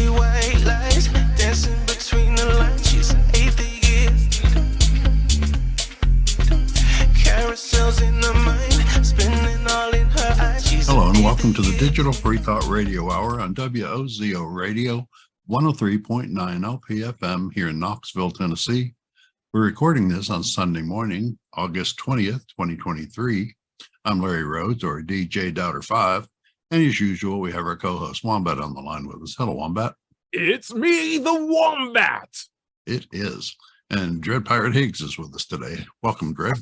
see white lies dancing between the lines. She's an atheist. Carousels in her mind, spinning all in her eyes. Hello and welcome to the Digital Freethought Radio Hour on WOZO Radio 103.9 LPFM here in Knoxville, Tennessee. We're recording this on Sunday morning, August 20th, 2023. I'm Larry Rhodes, or DJ Doubter 5, and as usual, we have our co-host Wombat on the line with us. Hello, Wombat. It's me, the Wombat. It is. And Dread Pirate Higgs is with us today. Welcome, Dread.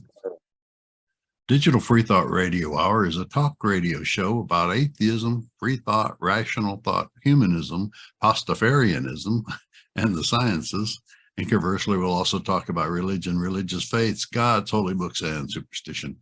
Digital Freethought Radio Hour is a talk radio show about atheism, free thought, rational thought, humanism, Pastafarianism, and the sciences. And conversely, we'll also talk about religion, religious faiths, gods, holy books, and superstition.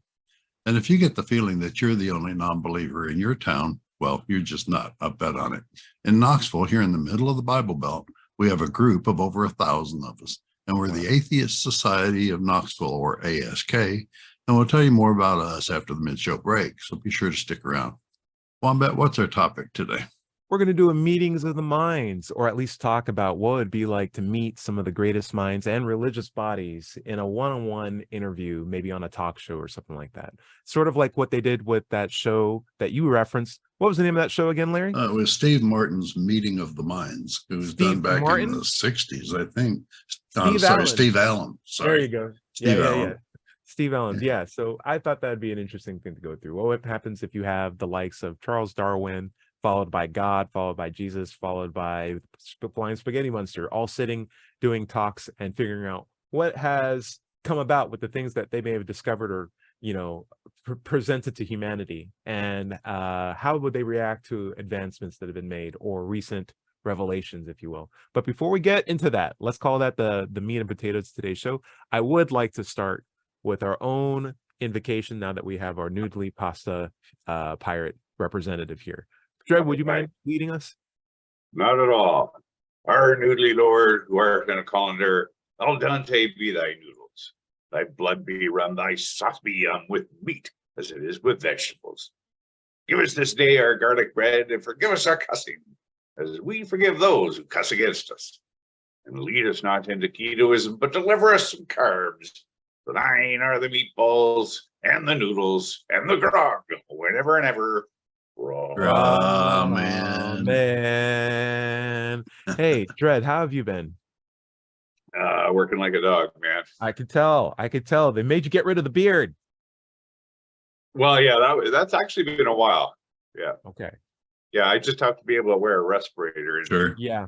And if you get the feeling that you're the only non-believer in your town, well, you're just not. I'll bet on it. In Knoxville, here in the middle of the Bible Belt, we have a group of over 1,000 of us, and we're the Atheist Society of Knoxville, or ASK. And we'll tell you more about us after the mid-show break, so be sure to stick around. Wombat, what's our topic today? We're going to do a meetings of the minds, or at least talk about what it'd be like to meet some of the greatest minds and religious bodies in a one-on-one interview, maybe on a talk show or something like that. Sort of like what they did with that show that you referenced. What was the name of that show again, Larry? It was Steve Martin's Meeting of the Minds. It was done back in the 60s, I think. Steve Allen. Sorry. There you go. Steve Allen. Yeah. Steve Allen, yeah. So I thought that'd be an interesting thing to go through. What happens if you have the likes of Charles Darwin, followed by God, followed by Jesus, followed by Flying Spaghetti Monster, all sitting, doing talks and figuring out what has come about with the things that they may have discovered or, presented to humanity, and how would they react to advancements that have been made or recent revelations, if you will. But before we get into that, let's call that the meat and potatoes of today's show. I would like to start with our own invocation now that we have our noodly pasta pirate representative here. Dread, would you mind leading us? Not at all. Our noodly Lord, who art in a colander, al dente be thy noodles. Thy blood be rum, thy sauce be yum with meat, as it is with vegetables. Give us this day our garlic bread, and forgive us our cussing, as we forgive those who cuss against us. And lead us not into ketoism, but deliver us some carbs. For thine are the meatballs, and the noodles, and the grog, whenever and ever. Man. Hey, Dread, how have you been? Working like a dog, man. I could tell. They made you get rid of the beard. Well, yeah, that's actually been a while. Yeah. Okay. Yeah, I just have to be able to wear a respirator. Sure. Yeah.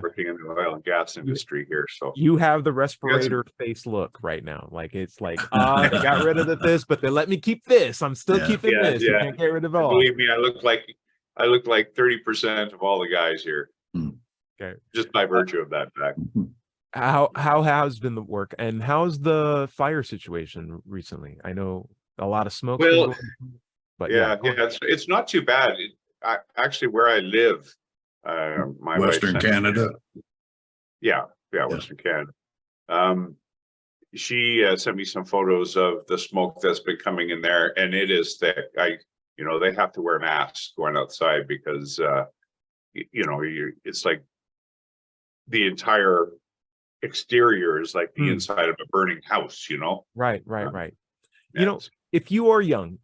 Working in the oil and gas industry here, so you have the respirator face look right now. Like it's like, they got rid of this, but they let me keep this. I'm still keeping this. You can't get rid of all. Believe me, I look like 30% of all the guys here. Okay. Just by virtue of that fact. How has been the work, and how's the fire situation recently? I know a lot of smoke. Well, but it's not too bad. Actually, where I live, my Western Canada. Western Canada. She sent me some photos of the smoke that's been coming in there, and it is thick. They have to wear masks going outside because it's like the entire exterior is like the inside of a burning house. Right. If you are young,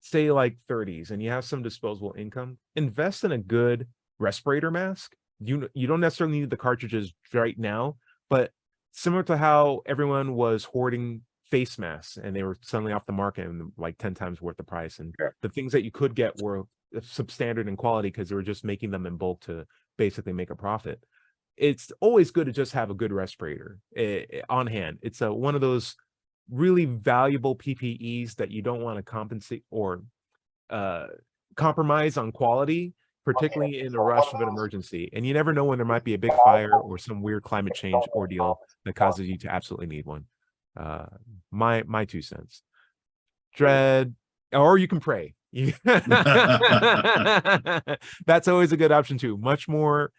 say like 30s, and you have some disposable income, invest in a good respirator mask. You don't necessarily need the cartridges right now, but similar to how everyone was hoarding face masks and they were suddenly off the market and like 10 times worth the price, and the things that you could get were substandard in quality because they were just making them in bulk to basically make a profit. It's always good to just have a good respirator on hand. It's one of those really valuable PPEs that you don't want to compensate or compromise on quality, particularly in the rush of an emergency. And you never know when there might be a big fire or some weird climate change ordeal that causes you to absolutely need one. My 2 cents. Dread, or you can pray. That's always a good option too. Much more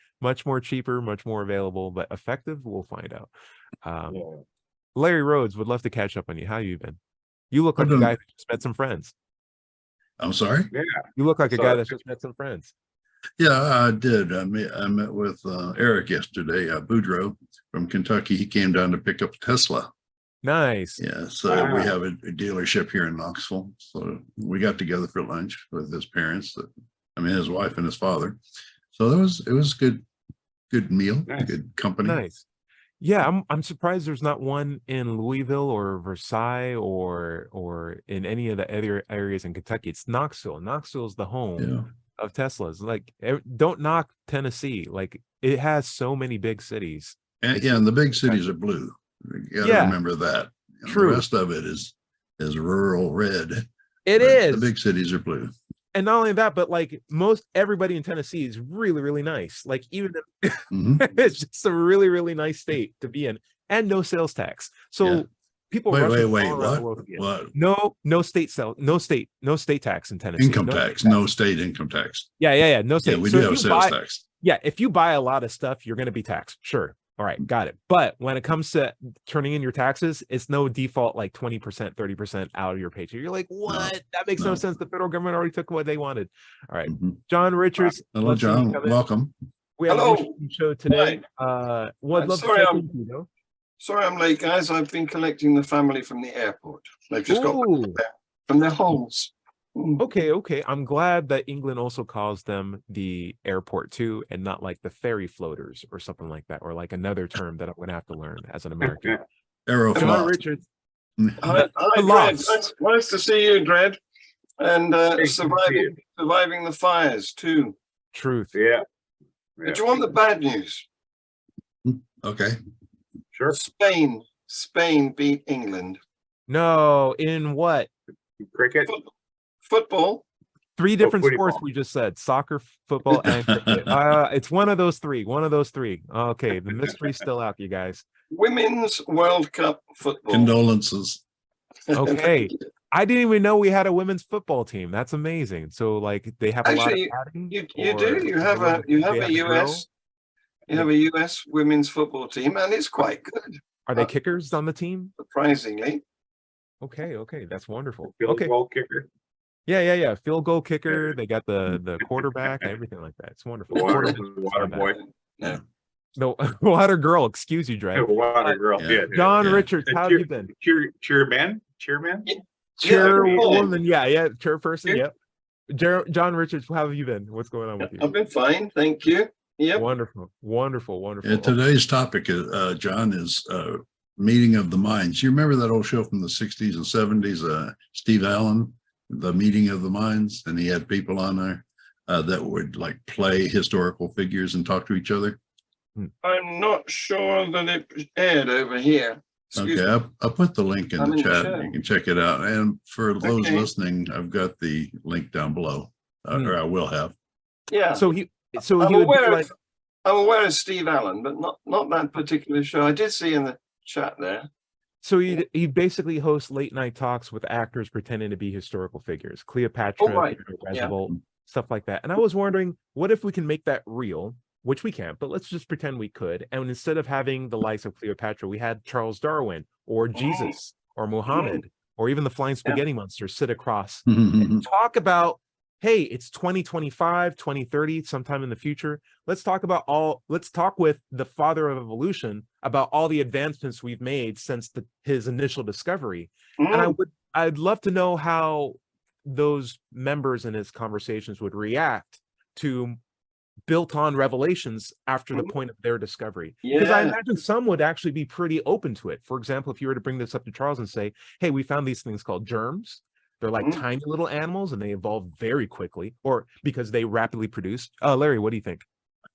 cheaper, much more available, but effective. We'll find out. Larry Rhodes, would love to catch up on you. How you been? You look like a guy who just met some friends. I'm sorry? Yeah. You look like a guy that's just met some friends. Yeah, I did. I met with Eric yesterday, Boudreaux from Kentucky. He came down to pick up a Tesla. Nice. Yeah, so we Wow. have a dealership here in Knoxville. So we got together for lunch with his parents. His wife and his father. So it was good meal, Nice. good company. Nice. Yeah, I'm surprised there's not one in Louisville or Versailles or in any of the other areas in Kentucky. It's Knoxville. Knoxville is the home Yeah. of Teslas. Like, don't knock Tennessee. Like, it has so many big cities. And the big cities are blue. You got to Yeah. remember that. True. The rest of it is rural red. It but is. The big cities are blue. And not only that, but like everybody in Tennessee is really, really nice. Like, even Mhm. it's just a really, really nice state to be in, and no sales tax. So Yeah. people Wait, rush from wait, all around the what? world to get- What? No state tax in Tennessee. Income No tax, state no state income tax. Yeah, no state. Yeah, we So do if have you sales buy- tax. Yeah, if you buy a lot of stuff, you're going to be taxed. Sure. All right, got it. But when it comes to turning in your taxes, it's no default like 20%, 30% out of your paycheck. You're like, what? That makes no no. sense. The federal government already took what they wanted. All right. Mhm. John Richards. Hello, let's see you John. come in. Welcome. We have Hello. an interesting show today. Would I'm love sorry, to check I'm- into you, though. Sorry I'm late, guys. I've been collecting the family from the airport. They've just got Ooh. back from their holes. Okay. I'm glad that England also calls them the airport too, and not like the ferry floaters or something like that, or like another term that I'm going to have to learn as an American. John Aeroflot. Richards. Hi, the Dred. loss. Nice to see you, Dred. And Great to see you. surviving the fires too. Truth. Yeah. Did you want the bad news? Okay. Sure. Spain beat England. No, in what? Cricket. Football. 3 different football. sports we just said: soccer, football, and cricket. It's one of those three. Okay, the mystery's still out, you guys. Women's World Cup football. Condolences. Okay. I didn't even know we had a women's football team. That's amazing. So, like, they have a lot of Actually, padding, You or do. You have they a have a drill? US. You have a US women's football team, and it's quite good, Are they kickers on the team? surprisingly. Okay, that's wonderful. Field Okay, goal kicker. yeah. Field goal kicker. They got the quarterback, everything like that. It's wonderful. Water boy. No, water girl. Excuse you, Dre. Water girl. Yeah. Yeah. John Yeah. Richards, how have you been? Cheerman. Chairwoman, yeah, chairperson, Yeah. yep. John Richards, how have you been? What's going on with you? I've been fine, thank you. Yep. Wonderful. And today's topic, John, is meeting of the minds. You remember that old show from the 60s and 70s, Steve Allen, The Meeting of the Minds? And he had people on there that would like play historical figures and talk to each other. I'm not sure that it aired over here. Excuse Okay, I'll put the link in I'm the in the chat. chat. You can check it out. And for those Okay. listening, I've got the link down below, or I will have. Yeah. So he I'm would be aware like, of I'm aware of Steve Allen, but not that particular show. I did see in the chat there. so he basically hosts late night talks with actors pretending to be historical figures, Cleopatra, Oh, right. Theodore Yeah. Roosevelt, stuff like that. And I was wondering, what if we can make that real? Which we can't, but let's just pretend we could. And instead of having the likes of Cleopatra, we had Charles Darwin or Jesus or Muhammad or even the Flying Spaghetti Monster sit across and talk about, hey, it's 2025, 2030, sometime in the future. Let's talk with the father of evolution about all the advancements we've made since his initial discovery. And I'd love to know how those members in his conversations would react to built on revelations after the point of their discovery. Because I Yeah. imagine some would actually be pretty open to it. For example, if you were to bring this up to Charles and say, hey, we found these things called germs. They're like tiny little animals and they evolve very quickly, or because they rapidly produce. Larry, what do you think?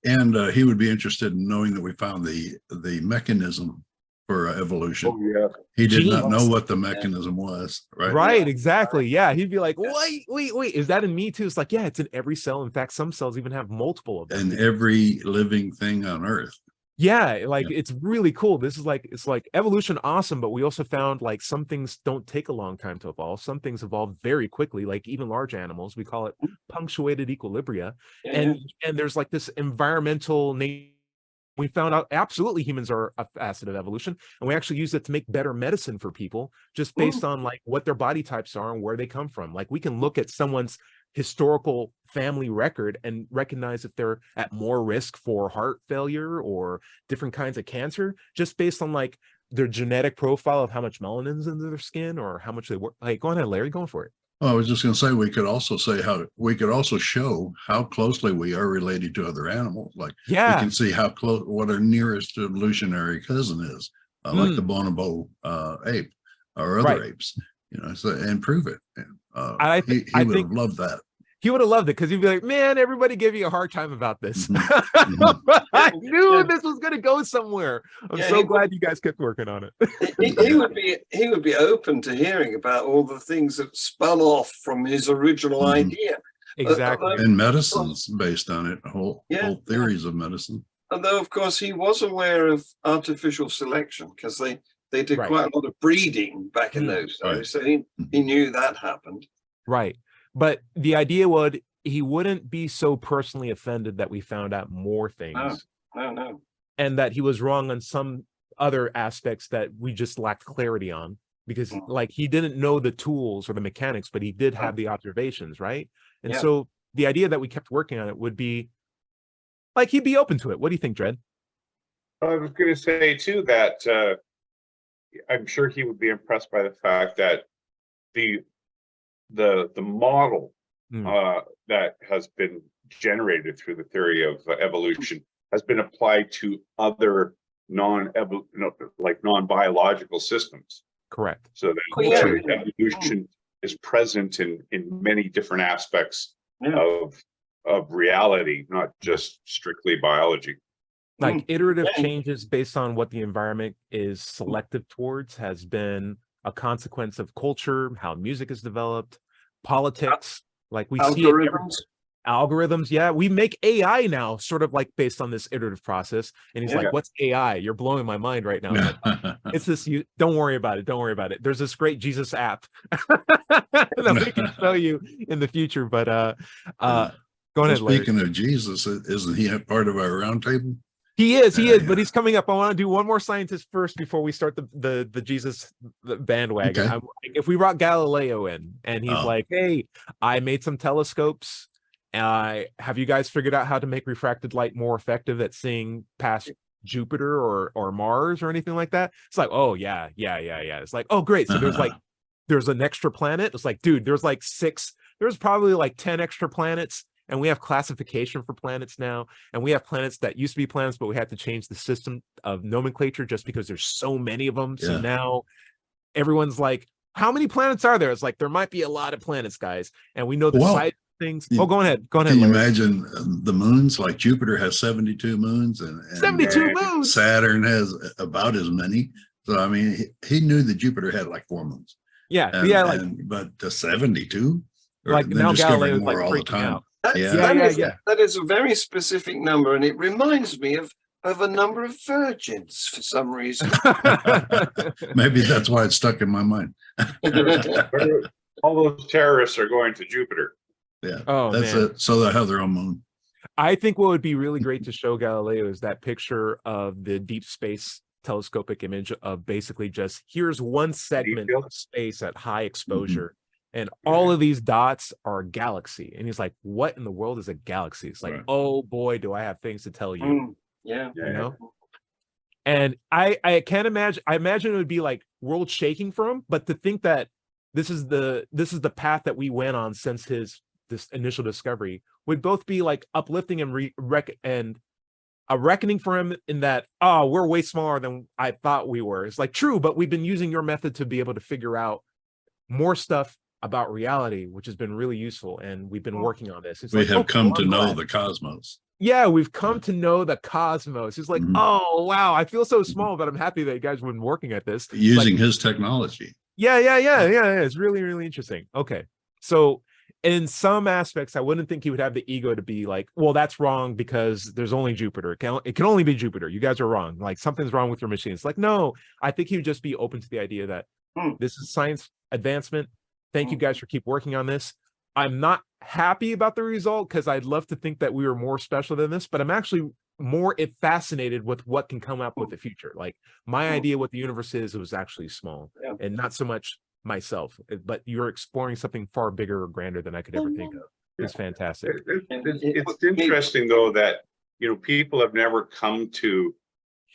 And he would be interested in knowing that we found the mechanism for evolution. Oh yeah. He did not Genes. know what the mechanism was, right? Right, exactly. Yeah, he'd be like, wait, is that in me too? It's like, yeah, it's in every cell. In fact, some cells even have multiple of them. And every living thing on Earth. Yeah, like it's really cool. This is like, it's like evolution, awesome, but we also found like some things don't take a long time to evolve. Some things evolve very quickly, like even large animals. We call it punctuated equilibria. And there's like this environmental nature. We found out absolutely humans are a facet of evolution, and we actually use it to make better medicine for people just based on like what their body types are and where they come from. Like we can look at someone's historical family record and recognize if they're at more risk for heart failure or different kinds of cancer, just based on like their genetic profile of how much melanin's in their skin or how much they work. Like, go ahead, Larry, going for it. Oh, I was just going to say, we could also show how closely we are related to other animals. Like, we can see how close, what our nearest evolutionary cousin is, like the bonobo ape or other apes, you know, so, and prove it. I he would have loved that. He would have loved it because he'd be like, man, everybody gave you a hard time about this. I knew this was going to go somewhere. I'm so glad you guys kept working on it. He would be open to hearing about all the things that spun off from his original idea. Exactly. And medicines based on it, whole theories of medicine. Although, of course, he was aware of artificial selection because they did quite a lot of breeding back in those days. So he knew that happened. Right. But the idea would, he wouldn't be so personally offended that we found out more things. No. And that he was wrong on some other aspects that we just lacked clarity on, because like he didn't know the tools or the mechanics, but he did have the observations, right? And so the idea that we kept working on it would be like, he'd be open to it. What do you think, Dred? I was going to say too that I'm sure he would be impressed by the fact that the model that has been generated through the theory of evolution has been applied to other non-biological systems. Correct. So that evolution is present in many different aspects of reality, not just strictly biology. Like iterative changes based on what the environment is selective towards has been a consequence of culture, how music is developed, politics, like we see algorithms. Yeah, we make AI now sort of like based on this iterative process. And he's like, what's AI? You're blowing my mind right now. Like, it's this, don't worry about it. Don't worry about it. There's this great Jesus app that we can show you in the future. But go ahead, Larry. Speaking of Jesus, isn't he a part of our roundtable? He is, but he's coming up. I want to do one more scientist first before we start the Jesus bandwagon. Okay. If we brought Galileo in and he's like, hey, I made some telescopes. Have you guys figured out how to make refracted light more effective at seeing past Jupiter or Mars or anything like that? It's like, oh, yeah. It's like, oh, great. So there's an extra planet. It's like, dude, there's probably like 10 extra planets. And we have classification for planets now. And we have planets that used to be planets, but we had to change the system of nomenclature just because there's so many of them. So now everyone's like, how many planets are there? It's like, there might be a lot of planets, guys. And we know the size of things. Go ahead. Can you imagine the moons? Like Jupiter has 72 moons and 72 moons. Saturn has about as many. So, I mean, he knew that Jupiter had like 4 moons. But 72? Like now Galileo's like freaking out. That is a very specific number, and it reminds me of a number of virgins for some reason. Maybe that's why it's stuck in my mind. All those terrorists are going to Jupiter. Yeah. Oh, that's it. So they have their own moon. I think what would be really great to show Galileo is that picture of the deep space telescopic image of basically just here's one segment of space at high exposure. And all of these dots are a galaxy. And he's like, what in the world is a galaxy? It's like, oh boy, do I have things to tell you. You know? And I can't imagine, I imagine it would be like world shaking for him, but to think that this is the path that we went on since this initial discovery would both be like uplifting and a reckoning for him in that, we're way smaller than I thought we were. It's like, true, but we've been using your method to be able to figure out more stuff about reality, which has been really useful, and we've been working on this. We have come to know the cosmos. Yeah, we've come to know the cosmos. It's like, oh wow, I feel so small, but I'm happy that you guys have been working at this using his technology. Yeah. It's really, really interesting. Okay, so in some aspects, I wouldn't think he would have the ego to be like, well, that's wrong because there's only Jupiter. It can only be Jupiter. You guys are wrong. Like something's wrong with your machine. It's like, no, I think he would just be open to the idea that this is science advancement. Thank you guys for keep working on this. I'm not happy about the result because I'd love to think that we were more special than this, but I'm actually more fascinated with what can come up with the future. Like my idea what the universe is, it was actually small and not so much myself, but you're exploring something far bigger or grander than I could ever think of. is fantastic. It's interesting though that people have never come to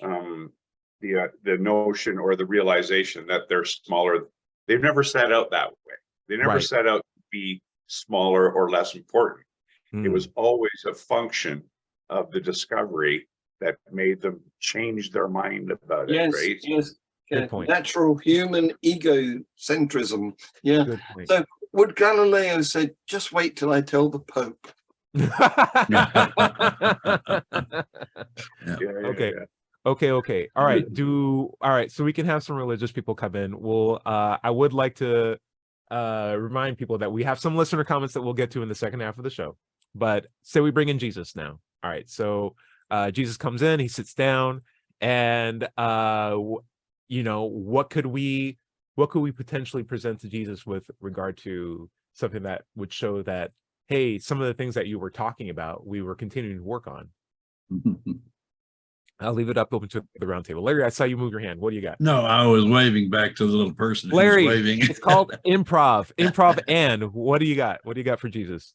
the notion or the realization that they're smaller. They've never set out that way. They never Right. set out to be smaller or less important. It Mm. was always a function of the discovery that made them change their mind about it, Yes, right? yes. Good Yeah, point. natural human egocentrism. Yeah. Good point. So would Galileo said, just wait till I tell the Pope. Okay. Okay. All right. All right. So we can have some religious people come in. I would like to remind people that we have some listener comments that we'll get to in the second half of the show. But say we bring in Jesus now. All right. So Jesus comes in, he sits down, and what could we potentially present to Jesus with regard to something that would show that, hey, some of the things that you were talking about, we were continuing to work on. I'll leave it open to the round table. Larry, I saw you move your hand. What do you got? No, I was waving back to the little person who's Larry, waving. it's called improv. And what do you got? What do you got for Jesus?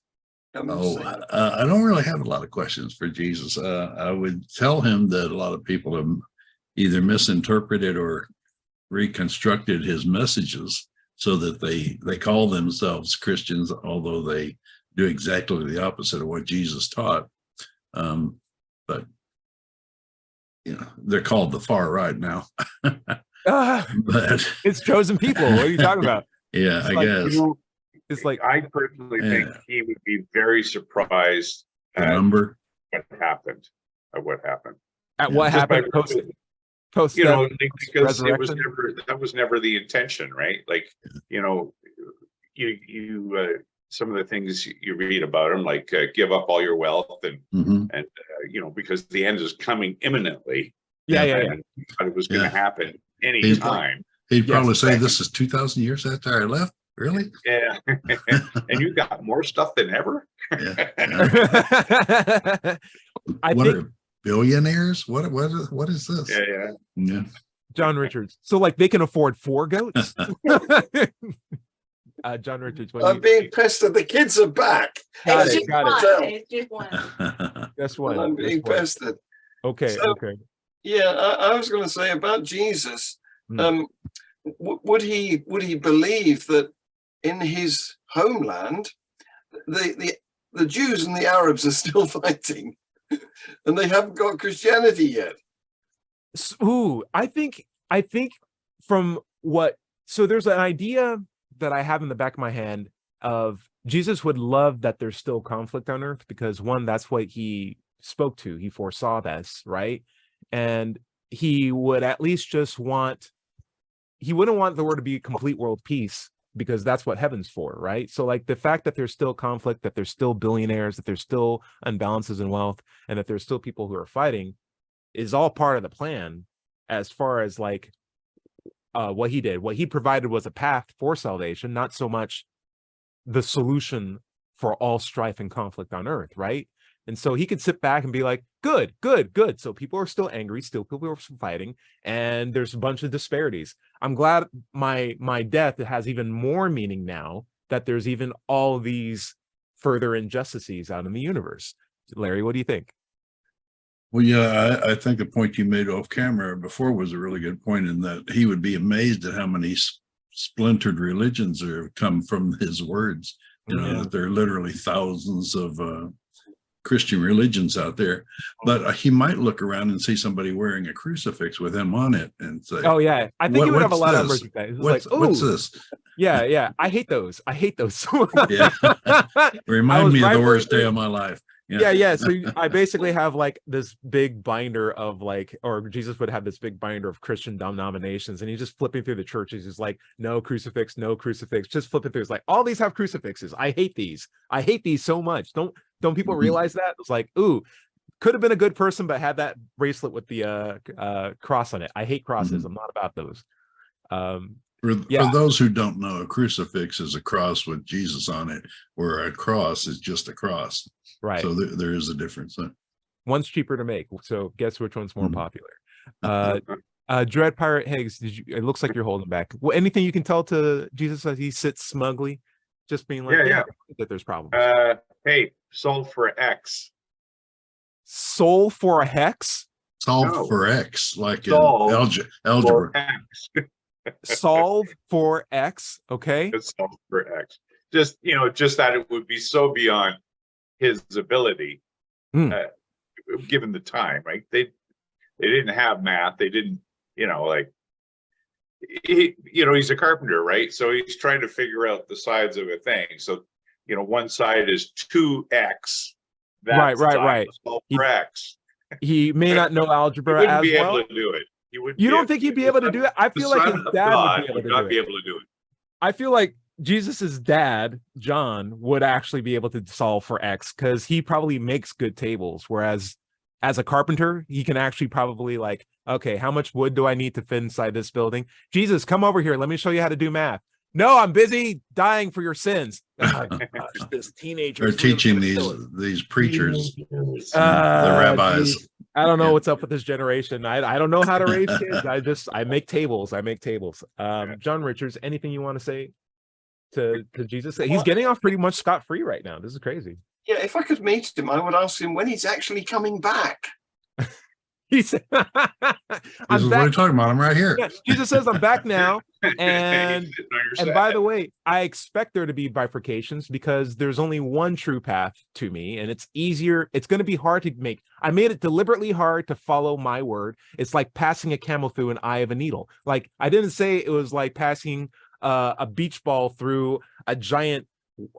I don't really have a lot of questions for Jesus. I would tell him that a lot of people have either misinterpreted or reconstructed his messages so that they call themselves Christians, although they do exactly the opposite of what Jesus taught. But they're called the far right now. But it's chosen people. What are you talking about? Yeah, I guess. It's like, I personally think he would be very surprised the at number. what happened. At what happened. At what Just by happened post because resurrection? that was never the intention, right? Like, you some of the things you read about him, like give up all your wealth and because the end is coming imminently. Yeah. But it was going to happen any He's- time. He'd probably Yes, say exactly. this is 2,000 years after I left. Really? Yeah. And you got more stuff than ever. Yeah. I What think are billionaires? What is this? Yeah. John Richards. So like they can afford 4 goats. John Richards. What do I'm you being think? pestered. The kids are back. Got As it, you got can it. tell. It's just one. Guess what? I'm being Guess what? pestered. Okay. So- Okay. Yeah, I was going to say about Jesus. Hmm. Would he believe that in his homeland, the Jews and the Arabs are still fighting, and they haven't got Christianity yet? Ooh, I think from what, so there's an idea that I have in the back of my hand of Jesus would love that there's still conflict on earth, because one, that's what he spoke to, he foresaw this, right? And he would at least he wouldn't want the world to be complete world peace, because that's what heaven's for, right? So like the fact that there's still conflict, that there's still billionaires, that there's still imbalances in wealth, and that there's still people who are fighting is all part of the plan. As far as like what he did, what he provided was a path for salvation, not so much the solution for all strife and conflict on earth, right? And so he could sit back and be like, good. So people are still angry, still people are fighting, and there's a bunch of disparities. I'm glad my death has even more meaning now that there's even all these further injustices out in the universe. Larry, what do you think? Well, yeah, I think the point you made off camera before was a really good point, in that he would be amazed at how many splintered religions have come from his words. That there are literally thousands of Christian religions out there, but he might look around and see somebody wearing a crucifix with him on it and say, oh yeah, I think he would have a lot of this? merchandise. It's What's, like, oh, what's this? Yeah, I hate those. Yeah. Remind me of the worst day there. of my life. Yeah. So I basically have like this big binder of like, or Jesus would have this big binder of Christian denominations, and he's just flipping through the churches. He's like, no crucifix, just flipping through. It's like, all these have crucifixes. I hate these so much. Don't people realize that? It's like, ooh, could have been a good person, but had that bracelet with the cross on it. I hate crosses. I'm not about those. For those who don't know, a crucifix is a cross with Jesus on it, where a cross is just a cross. Right. So there is a difference. One's cheaper to make. So guess which one's more popular? Dread Pirate Higgs, it looks like you're holding back. Well, anything you can tell to Jesus as he sits smugly Just being like, Yeah. that there's problems. Hey, solve for X. Solve for a hex? Solve No. for X, like Solve in For algebra. X. Solve for X, okay? It's solve for X. Just, just that it would be so beyond his ability, Hmm. given the time, right? They didn't have math. They didn't, like, he's a carpenter, right? So he's trying to figure out the sides of a thing. So, one side is 2x. Right. Solve for X. He may not know He algebra wouldn't as be well. able to do it. You don't think he'd be able to do it? I feel like his dad would be able to do it. I feel like Jesus's dad, John, would actually be able to solve for X because he probably makes good tables. Whereas as a carpenter, he can actually probably like, okay, how much wood do I need to fit inside this building? Jesus, come over here. Let me show you how to do math. No, I'm busy dying for your sins. Oh, gosh, this teenager. They're teaching these preachers, the rabbis. Geez. I don't know what's up with this generation. I don't know how to raise kids. I make tables. John Richards, anything you want to say to Jesus? He's getting off pretty much scot-free right now. This is crazy. Yeah, if I could meet him, I would ask him when he's actually coming back. He said, This is what you're talking about. I'm right here. Yeah, Jesus says, I'm back now. And by the way, I expect there to be bifurcations because there's only one true path to me, and it's easier. It's going to be hard to make. I made it deliberately hard to follow my word. It's like passing a camel through an eye of a needle. Like, I didn't say it was like passing a beach ball through a giant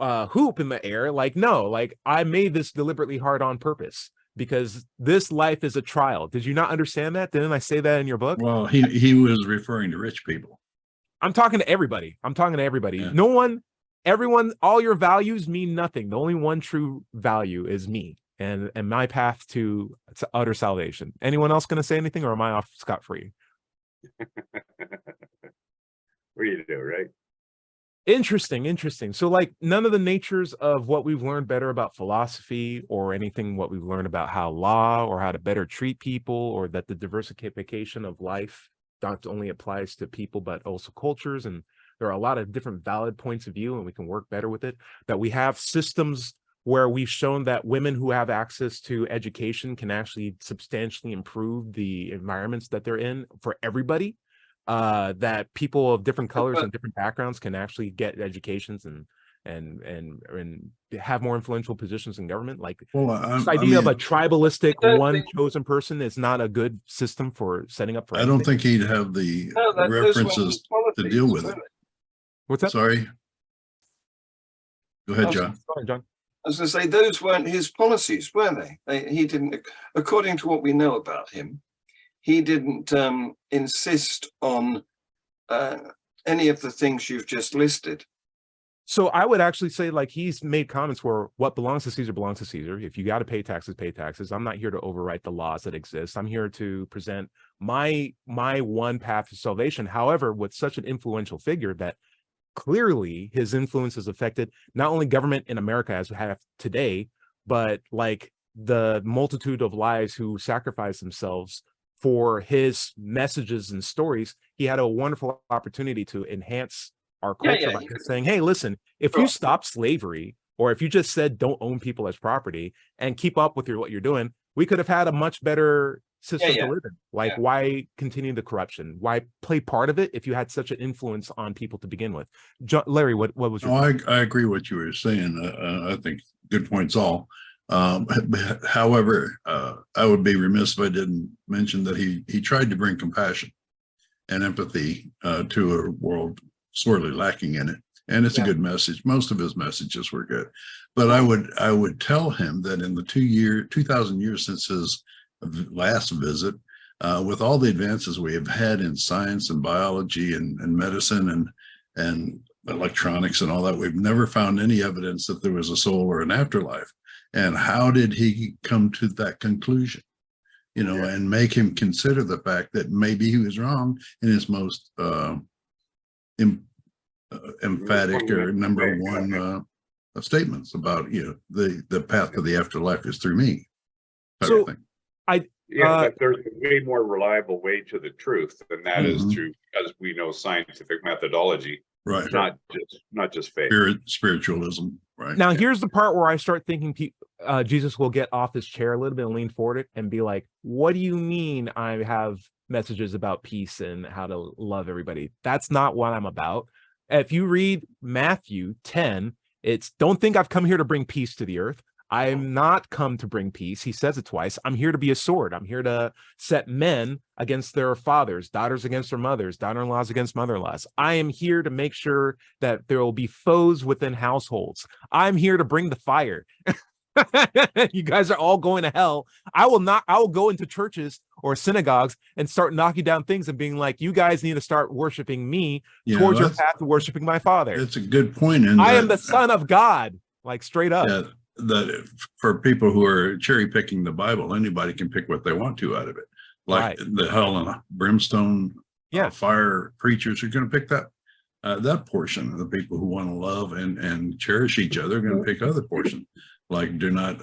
hoop in the air. Like, no, like I made this deliberately hard on purpose. Because this life is a trial. Did you not understand that? Didn't I say that in your book? Well, he was referring to rich people. I'm talking to everybody. Yeah. No one, everyone, all your values mean nothing. The only one true value is me and my path to utter salvation. Anyone else going to say anything, or am I off scot-free? What do you do, right? Interesting. So like none of the natures of what we've learned better about philosophy or anything, what we've learned about how law or how to better treat people, or that the diversification of life not only applies to people, but also cultures. And there are a lot of different valid points of view, and we can work better with it. That we have systems where we've shown that women who have access to education can actually substantially improve the environments that they're in for everybody. That people of different colors and different backgrounds can actually get educations and have more influential positions in government. Like this idea of a tribalistic one chosen person is not a good system for setting up for I don't think he'd have the references to deal with it. What's that? Sorry. Go ahead, John. Sorry, John. I was going to say, those weren't his policies, were they? He didn't, according to what we know about him, he didn't insist on any of the things you've just listed. So I would actually say, like, he's made comments where what belongs to Caesar belongs to Caesar. If you got to pay taxes, pay taxes. I'm not here to overwrite the laws that exist. I'm here to present my one path to salvation. However, with such an influential figure that clearly his influence has affected not only government in America as we have today, but like the multitude of lives who sacrifice themselves for his messages and stories. He had a wonderful opportunity to enhance our culture by saying, hey, listen, if you stop slavery, or if you just said don't own people as property and keep up with what you're doing, we could have had a much better system to live in. Like, why continue the corruption? Why play part of it if you had such an influence on people to begin with? Larry, what was your I agree with what you were saying. I think good points all. However, I would be remiss if I didn't mention that he tried to bring compassion and empathy to a world sorely lacking in it. And it's a good message. Most of his messages were good. But I would tell him that in the 2,000 years since his last visit, with all the advances we have had in science and biology and medicine and electronics and all that, we've never found any evidence that there was a soul or an afterlife. And how did he come to that conclusion? And make him consider the fact that maybe he was wrong in his most emphatic or number one statements about the path to the afterlife is through me. So but there's a way more reliable way to the truth, and that is through, as we know, scientific methodology. Right. Not just faith. Spiritualism. Right. Now, here's the part where I start thinking Jesus will get off his chair a little bit and lean forward and be like, what do you mean I have messages about peace and how to love everybody? That's not what I'm about. If you read Matthew 10, it's don't think I've come here to bring peace to the earth. I am not come to bring peace. He says it twice. I'm here to be a sword. I'm here to set men against their fathers, daughters against their mothers, daughter-in-laws against mother-in-laws. I am here to make sure that there will be foes within households. I'm here to bring the fire. You guys are all going to hell. I will go into churches or synagogues and start knocking down things and being like, you guys need to start worshiping me towards your path to worshiping my father. It's a good point. I am the son of God, like straight up. Yeah, that for people who are cherry picking the Bible, anybody can pick what they want to out of it. Like the hell and brimstone, fire preachers are going to pick that portion. The people who want to love and cherish each other are going to pick other portion. Like, do not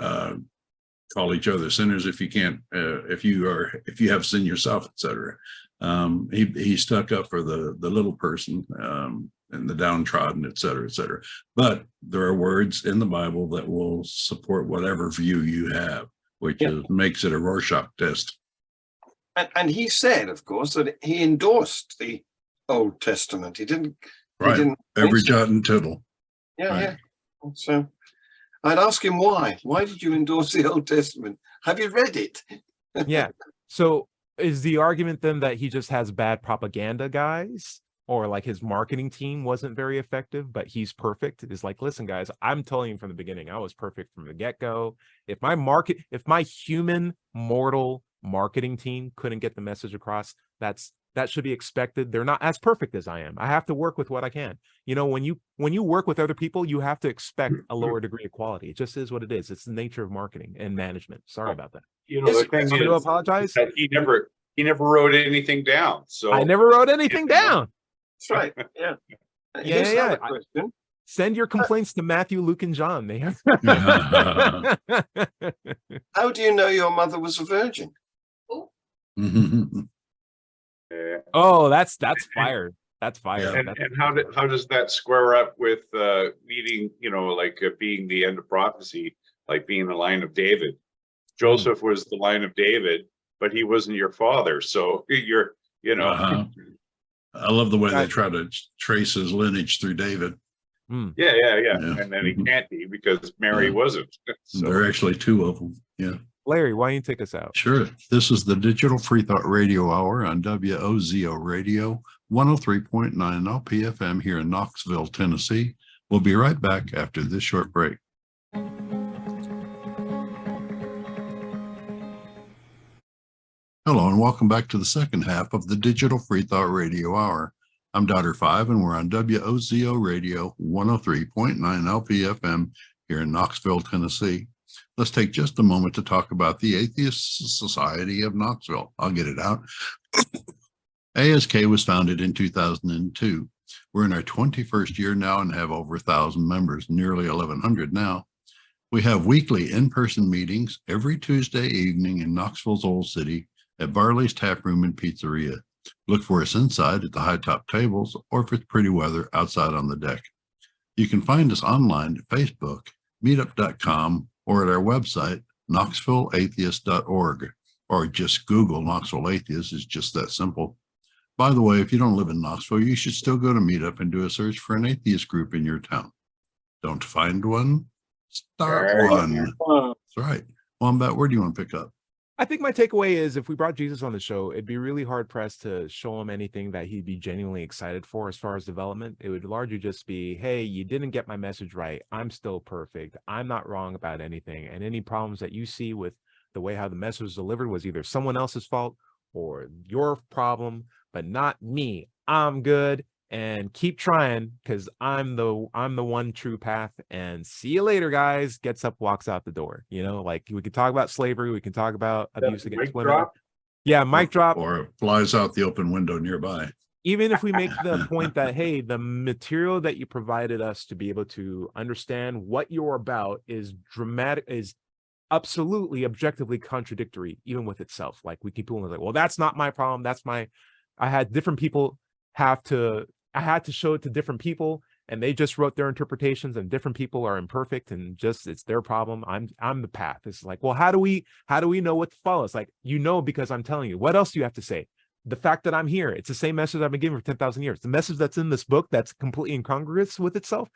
call each other sinners if you can't, if you have sin yourself, etc. He stuck up for the little person and the downtrodden, etc., etc. But there are words in the Bible that will support whatever view you have, which makes it a Rorschach test. And he said, of course, that he endorsed the Old Testament. He didn't. Right. He didn't Every jot and tittle. Yeah, right. Yeah. So I'd ask him why. Why did you endorse the Old Testament? Have you read it? Yeah. So is the argument then that he just has bad propaganda guys, or like his marketing team wasn't very effective, but he's perfect? It's like, listen, guys, I'm telling you from the beginning, I was perfect from the get-go. If my human mortal marketing team couldn't get the message across, that should be expected. They're not as perfect as I am. I have to work with what I can. You know, when you work with other people, you have to expect a lower degree of quality. It just is what it is. It's the nature of marketing and management. Sorry about that. You know, the thing to apologize. that he never wrote anything down. So I never wrote anything down. That's right. Yeah. Yeah, yeah. Question. Send your complaints to Matthew, Luke, and John. They have. How do you know your mother was a virgin? Oh, that's fire. That's fire. And how does that square up with needing, being the end of prophecy, like being the line of David? Joseph was the line of David, but he wasn't your father. So you're. I love the way they try to trace his lineage through David. Yeah. And then he can't be because Mary wasn't. So. There are actually two of them. Yeah. Larry, why don't you take us out? Sure. This is the Digital Freethought Radio Hour on WOZO Radio, 103.9 LPFM here in Knoxville, Tennessee. We'll be right back after this short break. Hello, and welcome back to the second half of the Digital Freethought Radio Hour. I'm Daughter 5, and we're on WOZO Radio, 103.9 LPFM here in Knoxville, Tennessee. Let's take just a moment to talk about the Atheist Society of Knoxville. I'll get it out. ASK was founded in 2002. We're in our 21st year now and have over 1,000 members, nearly 1,100 now. We have weekly in-person meetings every Tuesday evening in Knoxville's Old City at Barley's Tap Room and Pizzeria. Look for us inside at the high top tables, or if it's pretty weather, outside on the deck. You can find us online at Facebook, meetup.com, or at our website, knoxvilleatheist.org, or just Google Knoxville Atheist. It's just that simple. By the way, if you don't live in Knoxville, you should still go to Meetup and do a search for an atheist group in your town. Don't find one? Start one. That's right. Wombat, where do you want to pick up? I think my takeaway is if we brought Jesus on the show, it'd be really hard pressed to show him anything that he'd be genuinely excited for as far as development. It would largely just be, hey, you didn't get my message right. I'm still perfect. I'm not wrong about anything. And any problems that you see with the way how the message was delivered was either someone else's fault or your problem, but not me. I'm good. And keep trying, because I'm the one true path. And see you later, guys. Gets up, walks out the door. You know, like we could talk about slavery, we can talk about abuse against women. Drop? Yeah, mic drop. Or flies out the open window nearby. Even if we make the point that, hey, the material that you provided us to be able to understand what you're about is dramatic, is absolutely objectively contradictory, even with itself. Like we keep pulling like, well, that's not my problem. I had different people have to I had to show it to different people, and they just wrote their interpretations, and different people are imperfect, and just it's their problem. I'm the path. It's like, well, how do we know what to follow? It's like, because I'm telling you. What else do you have to say? The fact that I'm here, it's the same message I've been giving for 10,000 years. The message that's in this book that's completely incongruous with itself,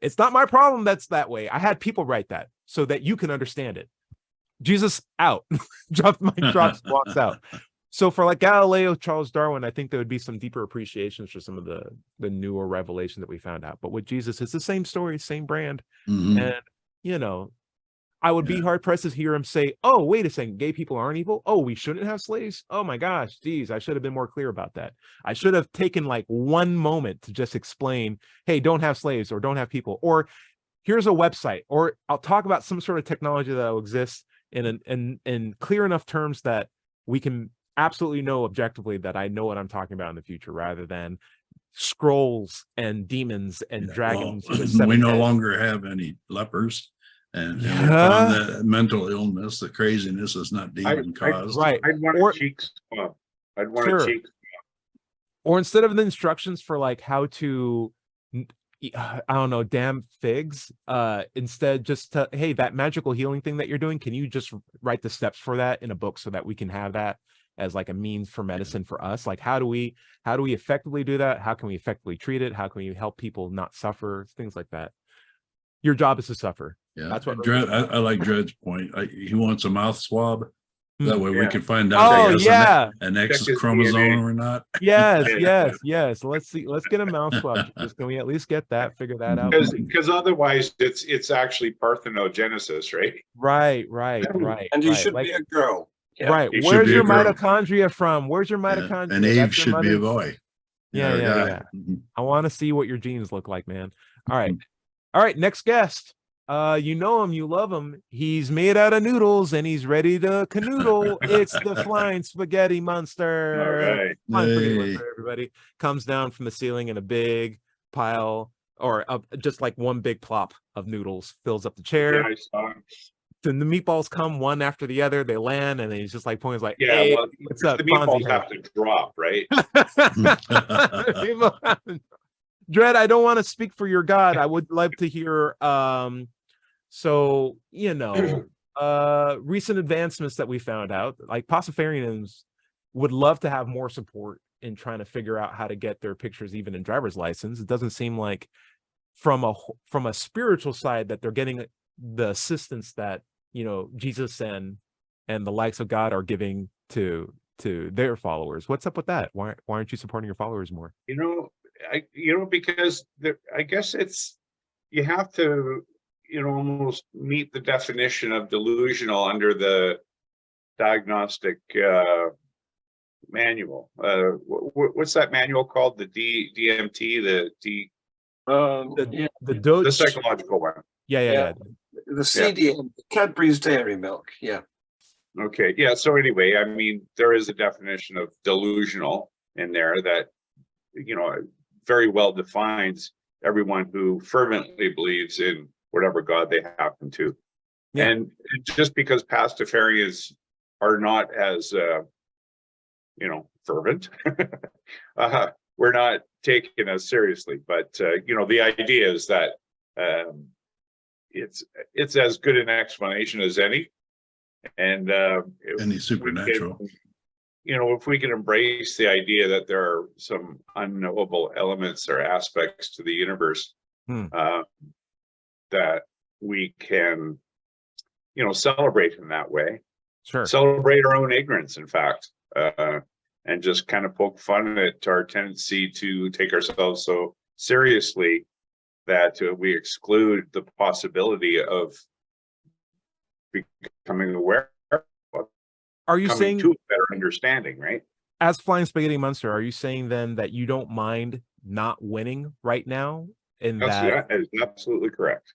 it's not my problem that's that way. I had people write that so that you can understand it. Jesus out. Drops, walks out. So for like Galileo, Charles Darwin, I think there would be some deeper appreciations for some of the newer revelation that we found out. But with Jesus, it's the same story, same brand. And, I would be hard pressed to hear him say, oh, wait a second, gay people aren't evil. Oh, we shouldn't have slaves. Oh my gosh, geez, I should have been more clear about that. I should have taken like one moment to just explain, hey, don't have slaves or don't have people, or here's a website, or I'll talk about some sort of technology that will exist in clear enough terms that we can absolutely know objectively that I know what I'm talking about in the future, rather than scrolls and demons and dragons. Well, we no longer have any lepers. And we found that mental illness, the craziness is not demon caused. Right. I'd want a cheek swab. I'd want a cheek swab. Or instead of the instructions for like how to, I don't know, damn figs, instead just hey, that magical healing thing that you're doing, can you just write the steps for that in a book so that we can have that as like a means for medicine for us? Like, how do we effectively do that? How can we effectively treat it? How can we help people not suffer? Things like that. Your job is to suffer. Yeah, that's what I like Dred's point. He wants a mouth swab. That way we can find out oh, if he has an X chromosome or not. Yes. Let's see. Let's get a mouth swab. Can we at least get that? Figure that out? Because otherwise, it's actually parthenogenesis, right? Right. And you should be a girl. Yeah. Right. Where's your mitochondria from? Where's your mitochondria? And Eve should be a boy. Yeah. I want to see what your genes look like, man. All right. Next guest. You know him, you love him. He's made out of noodles and he's ready to canoodle. It's the flying spaghetti monster. All right. Flying spaghetti monster, everybody. Comes down from the ceiling in a big pile, or just like one big plop of noodles, fills up the chair. Yeah, I saw him. Then the meatballs come one after the other. They land, and then he's just like pointing, like, yeah, hey, well, what's up? The meatballs have to drop, right? Dred, I don't want to speak for your God. I would love to hear recent advancements that we found out. Like Pastafarians would love to have more support in trying to figure out how to get their pictures even in driver's license. It doesn't seem like from a spiritual side that they're getting the assistance that Jesus and the likes of God are giving to their followers. What's up with that? Why aren't you supporting your followers more? Because I guess you have to almost meet the definition of delusional under the diagnostic manual. What's that manual called? The DMT, the psychological one. Yeah. The CDM, Cadbury's Dairy Milk. Yeah. Okay. Yeah. So anyway, I mean, there is a definition of delusional in there that very well defines everyone who fervently believes in whatever God they happen to. Yeah. And just because Pastafarians are not as fervent, we're not taken as seriously. But the idea is that it's as good an explanation as any, and any supernatural. If we can embrace the idea that there are some unknowable elements or aspects to the universe that we can, celebrate in that way. Sure. Celebrate our own ignorance, in fact, and just kind of poke fun at our tendency to take ourselves so seriously that we exclude the possibility of becoming aware. Are you saying to a better understanding, right? As Flying Spaghetti Monster, are you saying then that you don't mind not winning right now? That is absolutely correct.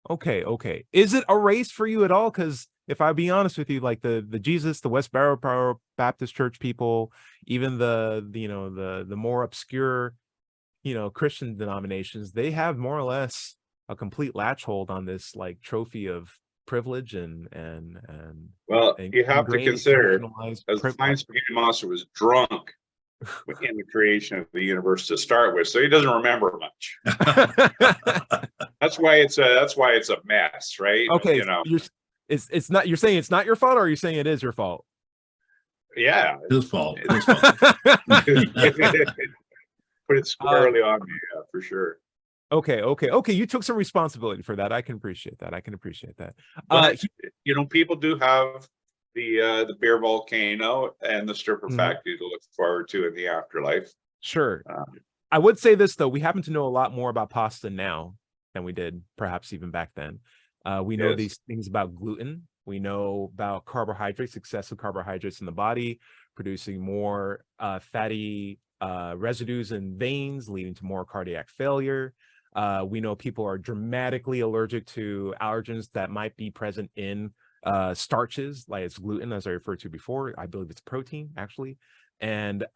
Okay. Is it a race for you at all? Because if I be honest with you, like the Jesus, the West Barrow Baptist Church people, even the more obscure, Christian denominations, they have more or less a complete latch hold on this like trophy of privilege and you have to consider, as the Flying Spaghetti Monster was drunk in the creation of the universe to start with, so he doesn't remember much. That's why it's a mess, right? Okay, You know. it's not. You're saying it's not your fault, or are you saying it is your fault? Yeah. His fault. His fault. Put it squarely on me, yeah, for sure. Okay. You took some responsibility for that. I can appreciate that. But you know, people do have the beer volcano and the stripper factory to look forward to in the afterlife. Sure. I would say this though: we happen to know a lot more about pasta now than we did perhaps even back then. We know these things about gluten. We know about carbohydrates, excessive carbohydrates in the body, producing more fatty residues in veins, leading to more cardiac failure. We know people are dramatically allergic to allergens that might be present in starches, like it's gluten, as I referred to before. I believe it's protein, actually. And,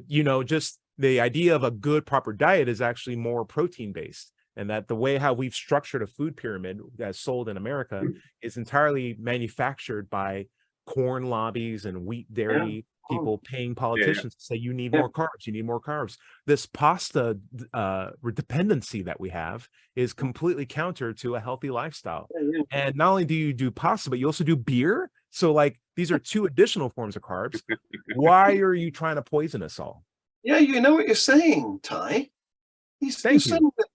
you know, just the idea of a good, proper diet is actually more protein-based. And that the way how we've structured a food pyramid that's sold in America is entirely manufactured by corn lobbies and wheat dairy people paying politicians to say, you need more carbs. This pasta dependency that we have is completely counter to a healthy lifestyle. And not only do you do pasta, but you also do beer. So like, these are two additional forms of carbs. Why are you trying to poison us all? Yeah, you know what you're saying, Ty. Thank you. Saying that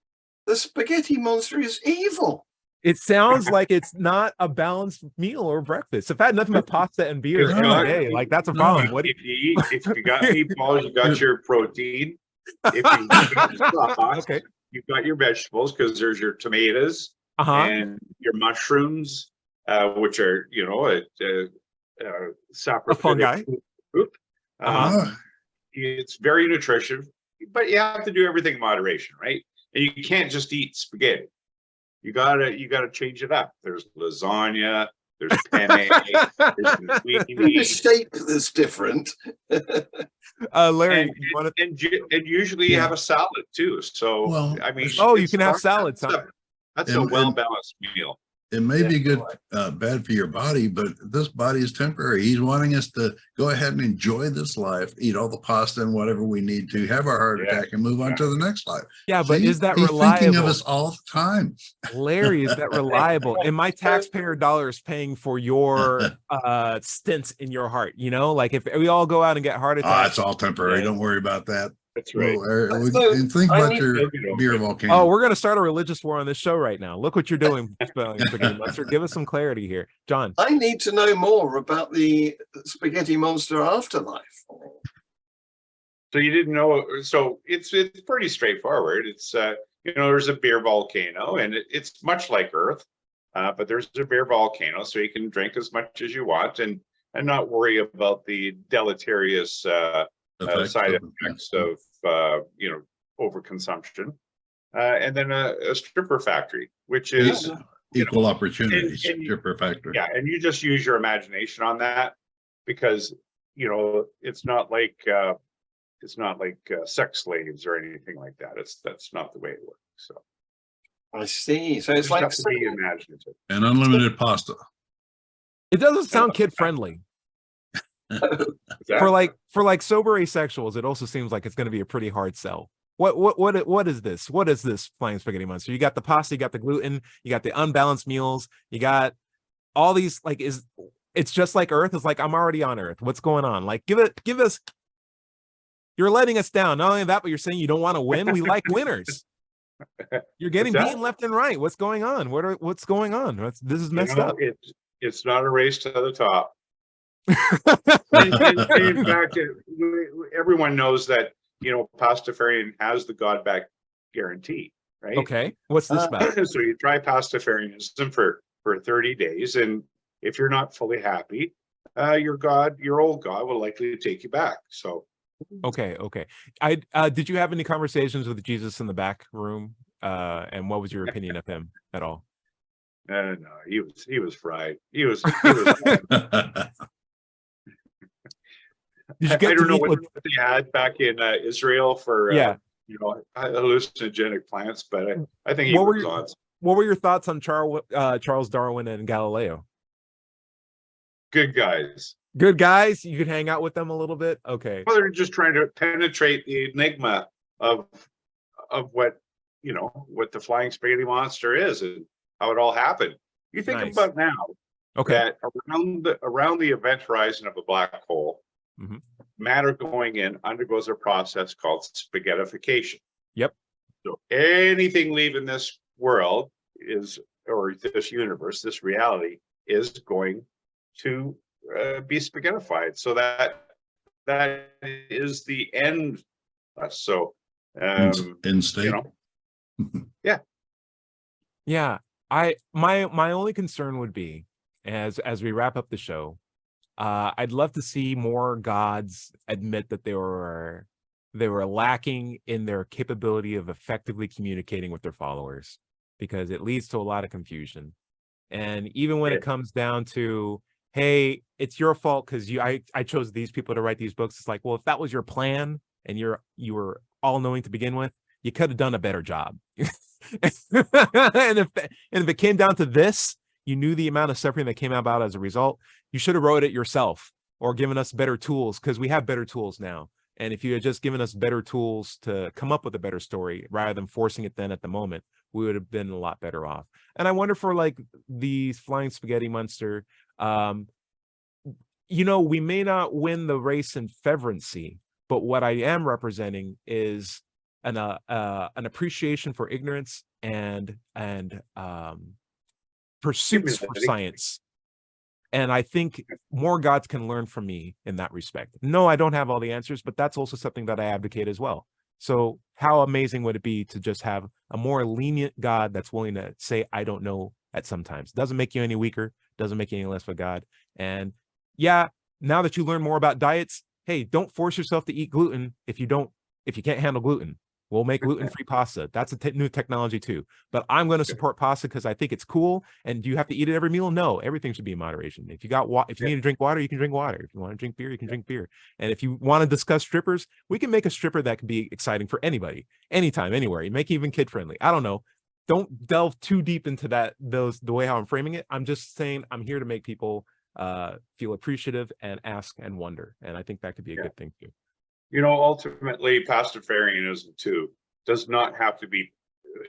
the spaghetti monster is evil. It sounds like it's not a balanced meal or breakfast. If I had nothing but pasta and beer every day, like that's a problem. If you got meatballs, you got your protein. If you got sauce, you've got your vegetables, because there's your tomatoes and your mushrooms, which are, you know, a fungi. It's very nutritious, but you have to do everything in moderation, right? And you can't just eat spaghetti. You gotta change it up. There's lasagna, there's penne, there's the shape that's different. Larry, and usually you have a salad too. So well, I mean, you can have salads. That's a well-balanced meal. It may be good, bad for your body, but this body is temporary. He's wanting us to go ahead and enjoy this life, eat all the pasta and whatever we need to, have our heart attack, and move on to the next life. Yeah, but is that he's reliable? Thinking of us all the time. Larry, is that reliable? And my taxpayer dollars paying for your stints in your heart, you know? Like if we all go out and get heart attacks. It's all temporary. Don't worry about that. That's right. And think about your beer volcano. Oh, we're going to start a religious war on this show right now. Look what you're doing. Give us some clarity here. John. I need to know more about the spaghetti monster afterlife. So you didn't know, so it's pretty straightforward. It's, you know, there's a beer volcano, and it's much like Earth, but there's a beer volcano, so you can drink as much as you want and not worry about the deleterious side effects of you know, overconsumption, and then a stripper factory, which is equal opportunity stripper factory. Yeah, and you just use your imagination on that, because you know it's not like sex slaves or anything like that. That's not the way it works. So I see. So it's like to be imaginative and unlimited pasta. It doesn't sound kid friendly. For like sober asexuals, it also seems like it's going to be a pretty hard sell. What is this? What is this flying spaghetti monster? You got the pasta, you got the gluten, you got the unbalanced meals, you got all these, like, it's just like Earth. It's like, I'm already on Earth. What's going on? Like, give us, you're letting us down. Not only that, but you're saying you don't want to win. We like winners. You're getting beaten left and right. What's going on? What's going on? This is messed up. It's not a race to the top. in fact, everyone knows that, you know, pastafarian has the God back guarantee, right? Okay, what's this about? So you try pastafarianism for 30 days, and if you're not fully happy, your old God will likely take you back. So okay. Did you have any conversations with Jesus in the back room? And what was your opinion of him at all? No, he was fried. He was Did you get I don't know what they had back in Israel for you know, hallucinogenic plants, but I think he was on. What were your thoughts on Charles Darwin and Galileo? Good guys. Good guys, you could hang out with them a little bit. Okay. Well, they're just trying to penetrate the enigma of what what the flying spaghetti monster is and how it all happened. You think Nice. about now Okay. that around the event horizon of a black hole, Mhm. matter going in undergoes a process called spaghettification. Yep. So anything leaving this world or this universe, this reality, is going to be spaghettified. So that is the end. So In state. Yeah. My only concern would be as we wrap up the show, I'd love to see more gods admit that they were lacking in their capability of effectively communicating with their followers, because it leads to a lot of confusion. And even when it comes down to, hey, it's your fault because I chose these people to write these books. It's like, well, if that was your plan and you were all knowing to begin with, you could have done a better job. and if it came down to this, you knew the amount of suffering that came about as a result, you should have wrote it yourself or given us better tools, because we have better tools now. And if you had just given us better tools to come up with a better story rather than forcing it then at the moment, we would have been a lot better off. And I wonder for like the flying spaghetti monster, we may not win the race in fervency, but what I am representing is an appreciation for ignorance and pursuits for science. And I think more gods can learn from me in that respect. No, I don't have all the answers, but that's also something that I advocate as well. So how amazing would it be to just have a more lenient God that's willing to say, I don't know at some times. Doesn't make you any weaker, doesn't make you any less of a God. And yeah, now that you learn more about diets, hey, don't force yourself to eat gluten if you can't handle gluten. We'll make gluten-free pasta. That's a new technology too. But I'm going to support pasta because I think it's cool. And do you have to eat it every meal? No, everything should be in moderation. If you need to drink water, you can drink water. If you want to drink beer, you can drink beer. And if you want to discuss strippers, we can make a stripper that can be exciting for anybody, anytime, anywhere. You make it even kid-friendly. I don't know. Don't delve too deep into the way how I'm framing it. I'm just saying I'm here to make people feel appreciative and ask and wonder. And I think that could be a good thing too. Ultimately, Pastafarianism too does not have to be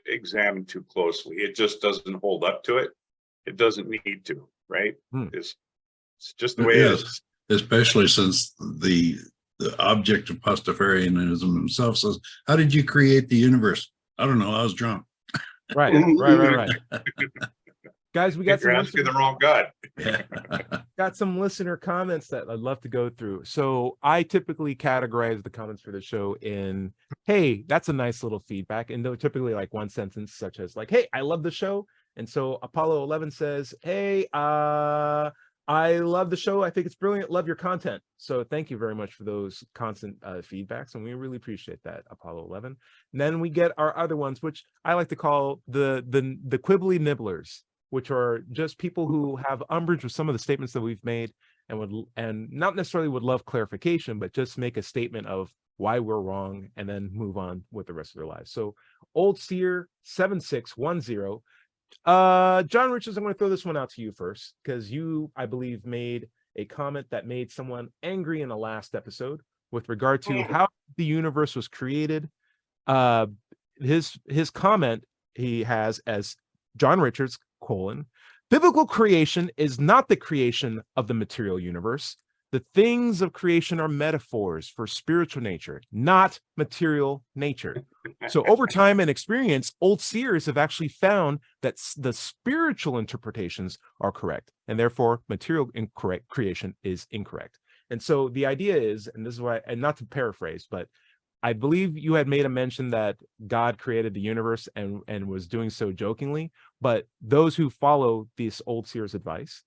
examined too closely. It just doesn't hold up to it. It doesn't need to, right? It's just the way it is. Especially since the object of Pastafarianism himself says, how did you create the universe? I don't know. I was drunk. Right. Guys, we got You're asking the wrong God. Got some listener comments that I'd love to go through. So I typically categorize the comments for the show in, hey, that's a nice little feedback. And they're typically like one sentence, such as like, hey, I love the show. And so Apollo 11 says, hey, I love the show. I think it's brilliant. Love your content. So thank you very much for those constant feedbacks. And we really appreciate that, Apollo 11. And then we get our other ones, which I like to call the quibbly nibblers, which are just people who have umbrage with some of the statements that we've made and not necessarily would love clarification, but just make a statement of why we're wrong and then move on with the rest of their lives. So Old Seer 7610, John Richards, I'm going to throw this one out to you first, because you, I believe, made a comment that made someone angry in the last episode with regard to how the universe was created. His comment he has as John Richards, biblical creation is not the creation of the material universe. The things of creation are metaphors for spiritual nature, not material nature. So over time and experience, old seers have actually found that the spiritual interpretations are correct, and therefore material incorrect creation is incorrect. And so the idea is, and this is why, and not to paraphrase, but I believe you had made a mention that God created the universe and was doing so jokingly, but those who follow this old seer's advice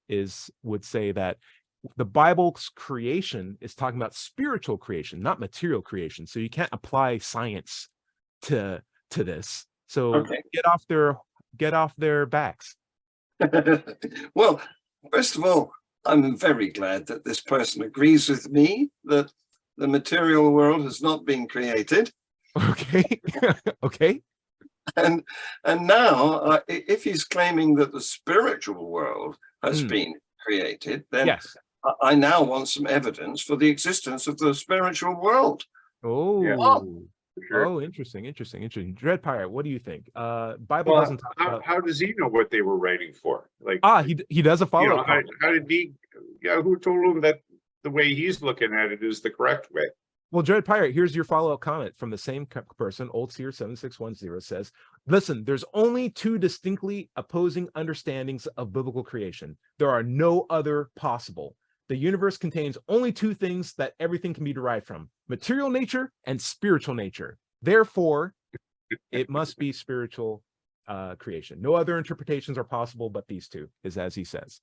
would say that the Bible's creation is talking about spiritual creation, not material creation. So you can't apply science to this. So get off their backs. Well, first of all, I'm very glad that this person agrees with me that the material world has not been created. Okay. Okay. And now, if he's claiming that the spiritual world has been created, then yes, I now want some evidence for the existence of the spiritual world. Oh, Sure. oh, interesting. Dread Pirate, what do you think? Bible Well, doesn't talk about. how does he know what they were writing for? Like, He does a you follow know, up. how did he? Yeah, who told him that the way he's looking at it is the correct way? Well, Dread Pirate, here's your follow-up comment from the same person. Old Seer 7610 says, listen, there's only two distinctly opposing understandings of biblical creation. There are no other possible. The universe contains only two things that everything can be derived from: material nature and spiritual nature. Therefore, it must be spiritual creation. No other interpretations are possible but these two, is as he says.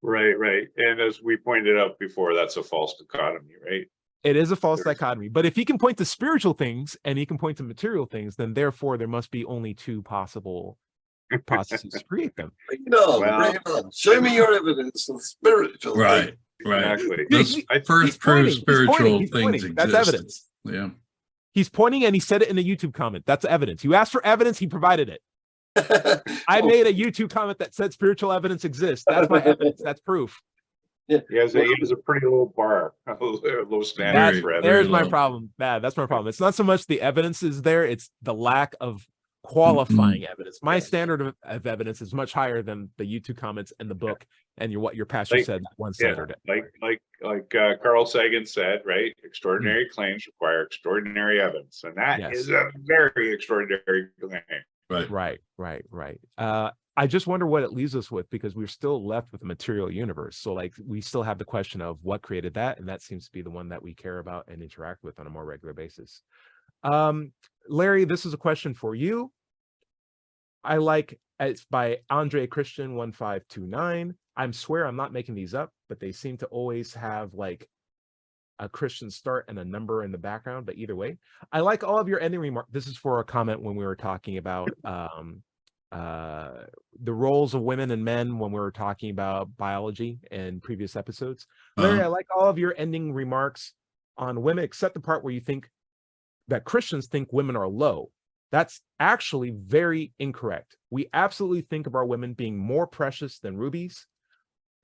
Right. And as we pointed out before, that's a false dichotomy, right? It is a false dichotomy, but if he can point to spiritual things and he can point to material things, then therefore there must be only two possible processes to create them. Bring it on, Well, bring it on. Show me your evidence of spiritual. Right. Exactly. This first proves spiritual He's things pointing. exist. That's evidence. Yeah. He's pointing and he said it in a YouTube comment. That's evidence. You asked for evidence, he provided it. I made a YouTube comment that said spiritual evidence exists. That's my evidence. That's proof. Yeah. He has a pretty low bar, a low standard That's, for evidence. there's my low. problem. That's my problem. It's not so much the evidence is there, it's the lack of qualifying evidence. My standard of evidence is much higher than the YouTube comments and the book and what your pastor said one Saturday. Like Carl Sagan said, right? Extraordinary claims require extraordinary evidence, and that is a very extraordinary claim. Right. I just wonder what it leaves us with, because we're still left with the material universe. So like we still have the question of what created that, and that seems to be the one that we care about and interact with on a more regular basis. Larry, this is a question for you. It's by Andre Christian 1529. I swear I'm not making these up, but they seem to always have like a Christian start and a number in the background, but either way, I like all of your ending remarks. This is for a comment when we were talking about the roles of women and men when we were talking about biology in previous episodes. Larry, I like all of your ending remarks on women, except the part where you think that Christians think women are low. That's actually very incorrect. We absolutely think of our women being more precious than rubies.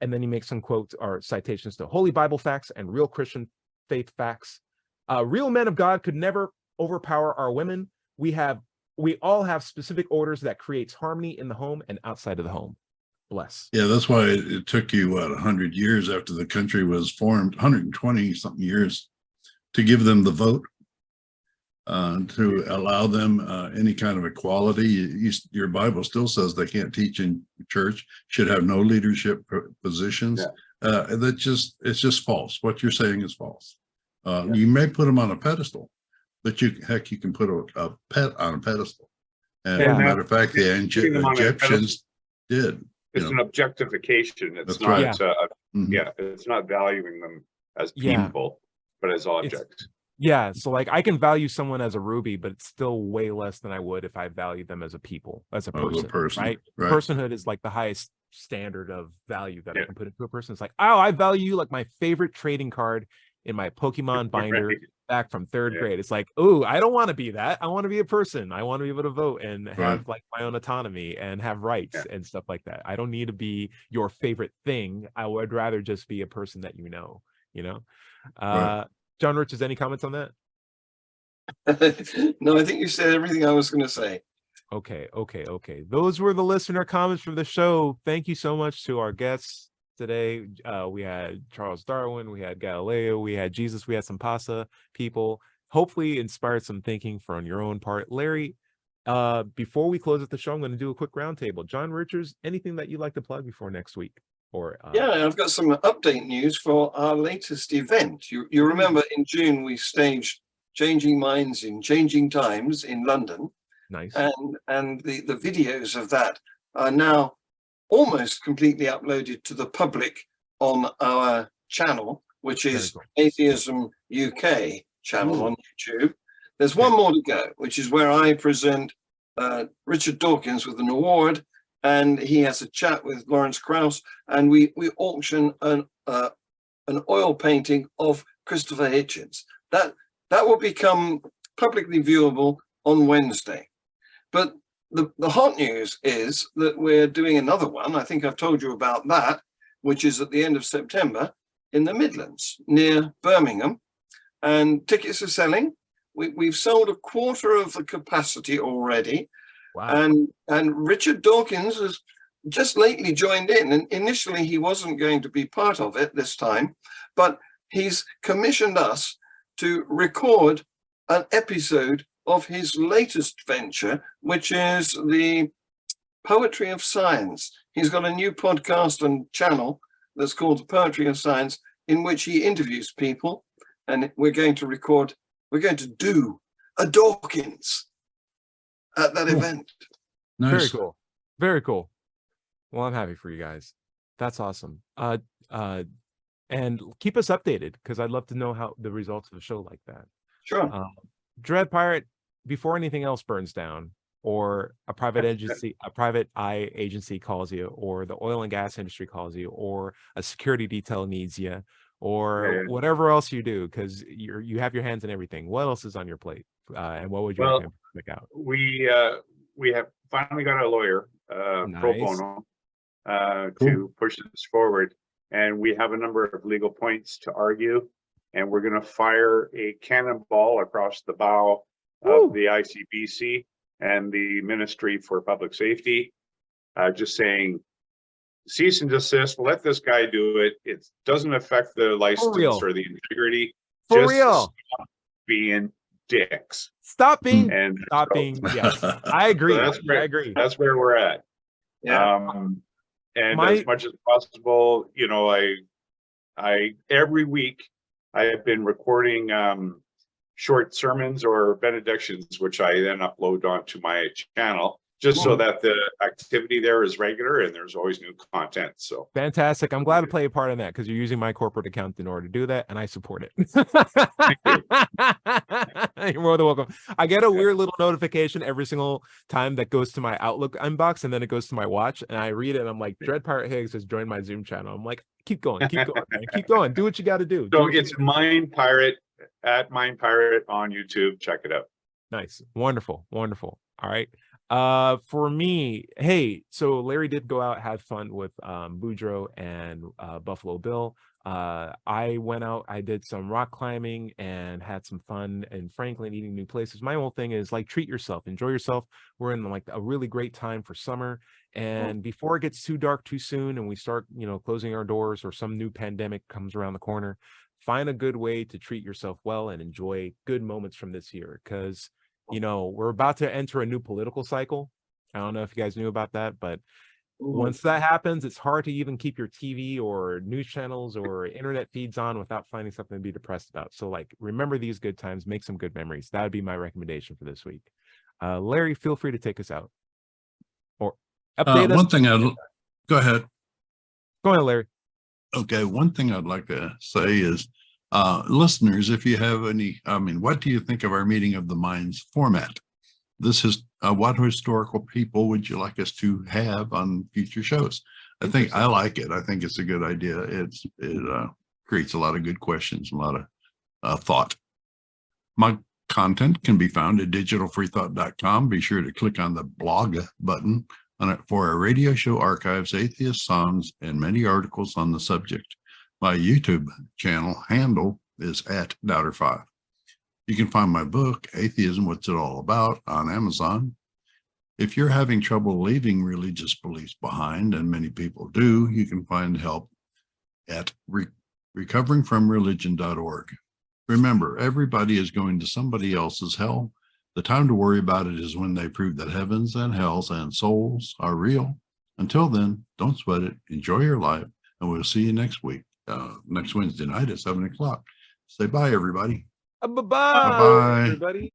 And then he makes some quotes or citations to Holy Bible facts and real Christian faith facts. Real men of God could never overpower our women. We all have specific orders that creates harmony in the home and outside of the home. Bless. Yeah, that's why it took you, 100 years after the country was formed, 120 something years, to give them the vote, to allow them any kind of equality. Your Bible still says they can't teach in church, should have no leadership positions. It's just false. What you're saying is false. You may put them on a pedestal, but you can put a pet on a pedestal. And as a matter of fact, the Egyptians did. It's an objectification. It's That's not. right. It's not valuing them as people, but as objects. So like I can value someone as a ruby, but it's still way less than I would if I valued them as a people, as a person, right? Personhood is like the highest standard of value that I can put into a person. It's like, oh, I value you like my favorite trading card in my Pokemon binder back from third grade. It's like, oh, I don't want to be that. I want to be a person. I want to be able to vote and have like my own autonomy and have rights and stuff like that. I don't need to be your favorite thing. I would rather just be a person that you know. John Richards, any comments on that? No, I think you said everything I was going to say. Okay. Those were the listener comments from the show. Thank you so much to our guests today. We had Charles Darwin, we had Galileo, we had Jesus, we had some PASA people. Hopefully inspired some thinking from your own part. Larry, before we close up the show, I'm going to do a quick roundtable. John Richards, anything that you'd like to plug before next week? I've got some update news for our latest event. You remember in June we staged Changing Minds in Changing Times in London. Nice. And the videos of that are now almost completely uploaded to the public on our channel, which is Atheism UK channel on YouTube. There's one more to go, which is where I present Richard Dawkins with an award, and he has a chat with Lawrence Krauss, and we auction an oil painting of Christopher Hitchens. That will become publicly viewable on Wednesday. But the hot news is that we're doing another one. I think I've told you about that, which is at the end of September. in the Midlands near Birmingham, and tickets are selling. We've sold a quarter of the capacity already. Wow. And Richard Dawkins has just lately joined in, and initially he wasn't going to be part of it this time, but he's commissioned us to record an episode of his latest venture, which is the Poetry of Science. He's got a new podcast and channel that's called the Poetry of Science, in which he interviews people, and we're going to do a Dawkins at that event. Nice. Very cool. Very cool. Well, I'm happy for you guys. That's awesome. And keep us updated, because I'd love to know how the results of a show like that. Sure. Dread Pirate, before anything else burns down, or a private eye agency calls you, or the oil and gas industry calls you, or a security detail needs you, or whatever else you do, because you have your hands in everything. What else is on your plate? And what would you recommend to pick out? We have finally got a lawyer, pro bono, to push this forward, and we have a number of legal points to argue, and we're going to fire a cannonball across the bow of the ICBC and the Ministry for Public Safety, just saying, cease and desist, let this guy do it. It doesn't affect the license or the integrity. For just real. Stop being dicks. Stop being. Yes, I agree. So I agree. That's where we're at. Yeah. And as much as possible, you know, I every week I have been recording short sermons or benedictions, which I then upload onto my channel, just so that the activity there is regular and there's always new content. So fantastic. I'm glad to play a part in that, because you're using my corporate account in order to do that, and I support it. You're more than welcome. I get a weird little notification every single time that goes to my Outlook inbox, and then it goes to my watch, and I read it, and I'm like, Dread Pirate Higgs has joined my Zoom channel. I'm like, keep going, man. Keep going. Do what you got to do. So it's Mind Pirate, at Mind Pirate on YouTube. Check it out. Nice. Wonderful. All right. For me, hey, so Larry did go out, had fun with Boudreaux and Buffalo Bill. I went out, I did some rock climbing and had some fun in Franklin, eating new places. My whole thing is like, treat yourself, enjoy yourself. We're in like a really great time for summer, and before it gets too dark too soon and we start, you know, closing our doors, or some new pandemic comes around the corner, find a good way to treat yourself well and enjoy good moments from this year, because you know, we're about to enter a new political cycle. I don't know if you guys knew about that, but once that happens, it's hard to even keep your TV or news channels or internet feeds on without finding something to be depressed about. So like, remember these good times, make some good memories. That would be my recommendation for this week. Larry, feel free to take us out. Or update us. One thing go ahead. Go ahead, Larry. Okay, one thing I'd like to say is, listeners, if you have any, what do you think of our Meeting of the Minds format? This is what historical people would you like us to have on future shows? I like it. I think it's a good idea. It creates a lot of good questions, a lot of thought. My content can be found at digitalfreethought.com. Be sure to click on the blog button on it for our radio show archives, atheist songs, and many articles on the subject. My YouTube channel handle is at Doubter5. You can find my book, Atheism, What's It All About, on Amazon. If you're having trouble leaving religious beliefs behind, and many people do, you can find help at recoveringfromreligion.org. Remember, everybody is going to somebody else's hell. The time to worry about it is when they prove that heavens and hells and souls are real. Until then, don't sweat it. Enjoy your life, and we'll see you next week. Next Wednesday night at 7 o'clock. Say bye, everybody. Bye-bye, Bye-bye. everybody.